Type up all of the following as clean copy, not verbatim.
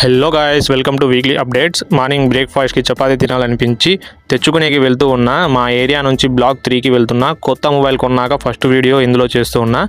Hello guys, welcome two weekly updates. Morning బ్రేక్ఫాస్ట్కి చపాతీ తినాలనిపించి తెచ్చుకునేకి వెళ్తూ ఉన్నా. మా ఏరియా నుంచి బ్లాక్ 3కి వెళ్తున్నా. కొత్త మొబైల్ కొన్నాక ఫస్ట్ వీడియో ఇందులో చేస్తూ ఉన్నా.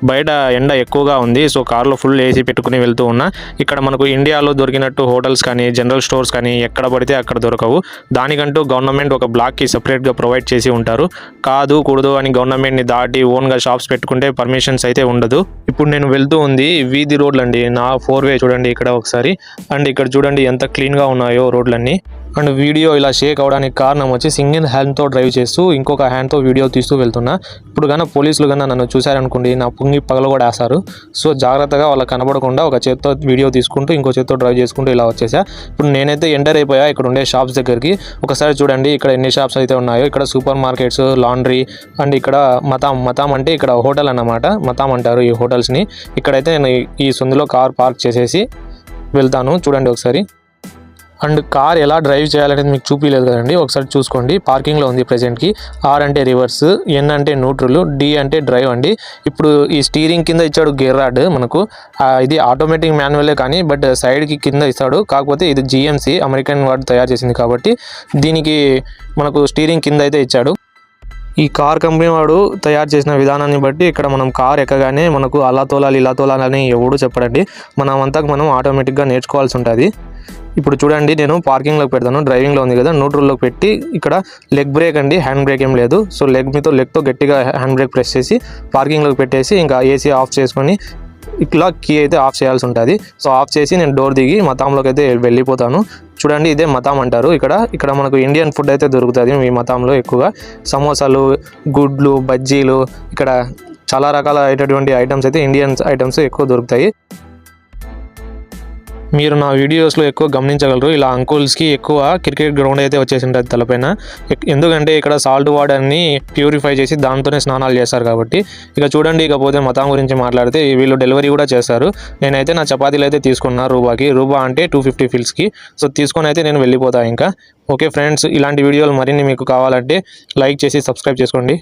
బయట ఎండ ఎక్కువగా ఉంది, సో కార్లో ఫుల్ ఏసీ పెట్టుకుని వెళ్తూ ఉన్నా. ఇక్కడ మనకు ఇండియాలో దొరికినట్టు హోటల్స్ కానీ జనరల్ స్టోర్స్ కానీ ఎక్కడ పడితే అక్కడ దొరకవు. దానికంటూ గవర్నమెంట్ ఒక బ్లాక్కి సపరేట్గా ప్రొవైడ్ చేసి ఉంటారు. కాదు కూడదు అని గవర్నమెంట్ని దాటి ఓన్గా షాప్స్ పెట్టుకుంటే పర్మిషన్స్ అయితే ఉండదు. ఇప్పుడు నేను వెళ్తూ ఉంది వీధి రోడ్లు అండి. నా 4 వే చూడండి ఇక్కడ ఒకసారి. అండ్ ఇక్కడ చూడండి ఎంత క్లీన్గా ఉన్నాయో రోడ్లన్నీ. అండ్ వీడియో ఇలా షేక్ అవడానికి కారణం వచ్చి సింగిల్ హ్యాండ్తో డ్రైవ్ చేస్తూ ఇంకొక హ్యాండ్తో వీడియో తీస్తూ వెళ్తున్నా. ఇప్పుడు కన్నా పోలీసులు కన్నా నన్ను చూశారనుకోండి, నా పుంగి పగలగొడేస్తారు. సో జాగ్రత్తగా వాళ్ళకి కనబడకుండా ఒక చేత్తో వీడియో తీసుకుంటూ ఇంకో చేత్తో డ్రైవ్ చేసుకుంటూ ఇలా వచ్చేసా. ఇప్పుడు నేనైతే ఎంటర్ అయిపోయా ఇక్కడ ఉండే షాప్స్ దగ్గరికి. ఒకసారి చూడండి ఇక్కడ ఎన్ని షాప్స్ అయితే ఉన్నాయో. ఇక్కడ సూపర్ మార్కెట్స్, లాండ్రీ, అండ్ ఇక్కడ మతాం అంటే ఇక్కడ హోటల్ అన్నమాట. మతాం అంటారు ఈ హోటల్స్ని. ఇక్కడైతే నేను ఈ సందులో కార్ పార్క్ చేసేసి వెళ్తాను. చూడండి ఒకసారి. అండ్ కార్ ఎలా డ్రైవ్ చేయాలనేది మీకు చూపించలేదు కదండి, ఒకసారి చూసుకోండి. పార్కింగ్లో ఉంది ప్రజెంట్కి. ఆర్ అంటే రివర్స్, ఎన్ అంటే న్యూట్రల్, డి అంటే డ్రైవ్ అండి. ఇప్పుడు ఈ స్టీరింగ్ కింద ఇచ్చాడు గేర్ రాడ్ మనకు. ఇది ఆటోమేటిక్ మాన్యువలే కానీ బట్ సైడ్కి కింద ఇస్తాడు. కాకపోతే ఇది జిఎంసి అమెరికన్ వాడు తయారు చేసింది కాబట్టి దీనికి మనకు స్టీరింగ్ కింద అయితే ఇచ్చాడు. ఈ కార్ కంపెనీ వాడు తయారు చేసిన విధానాన్ని బట్టి ఇక్కడ మనం కార్ ఎక్కగానే మనకు అలా తోలాలి ఇలా తోలాలని ఎవడు చెప్పడండి. మనం ఆటోమేటిక్గా నేర్చుకోవాల్సి ఉంటుంది. ఇప్పుడు చూడండి నేను పార్కింగ్లోకి పెడతాను. డ్రైవింగ్లో ఉంది కదా, న్యూట్రల్లోకి పెట్టి ఇక్కడ లెగ్ బ్రేక్ అండి, హ్యాండ్ బ్రేక్ ఏం లేదు. సో లెగ్తో గట్టిగా హ్యాండ్ బ్రేక్ ప్రెస్ చేసి పార్కింగ్లోకి పెట్టేసి ఇంకా ఏసీ ఆఫ్ చేసుకొని ఇట్లా కీ అయితే ఆఫ్ చేయాల్సి ఉంటుంది. సో ఆఫ్ చేసి నేను డోర్ దిగి మతాంలోకి అయితే వెళ్ళిపోతాను. చూడండి ఇదే మతాం అంటారు. ఇక్కడ మనకు ఇండియన్ ఫుడ్ అయితే దొరుకుతుంది ఈ మతాంలో. ఎక్కువగా సమోసాలు, గుడ్లు, బజ్జీలు, ఇక్కడ చాలా రకాల అయినటువంటి ఐటమ్స్ అయితే ఇండియన్ ఐటమ్స్ ఎక్కువ దొరుకుతాయి. మీరు నా వీడియోస్లో ఎక్కువ గమనించగలరు, ఇలా అంకుల్స్కి ఎక్కువ క్రికెట్ గ్రౌండ్ అయితే వచ్చేసి ఉంటుంది తలపైన. ఎందుకంటే ఇక్కడ సాల్ట్ వాటర్ని ప్యూరిఫై చేసి దాంతోనే స్నానాలు చేస్తారు కాబట్టి. ఇక చూడండి, ఇకపోతే మతాం గురించి మాట్లాడితే వీళ్ళు డెలివరీ కూడా చేస్తారు. నేనైతే నా చపాతీలు అయితే తీసుకున్నా రూబా అంటే 250 ఫిల్స్కి. సో తీసుకొని అయితే నేను వెళ్ళిపోతాను ఇంకా. ఓకే ఫ్రెండ్స్, ఇలాంటి వీడియోలు మరిన్ని మీకు కావాలంటే లైక్ చేసి సబ్స్క్రైబ్ చేసుకోండి.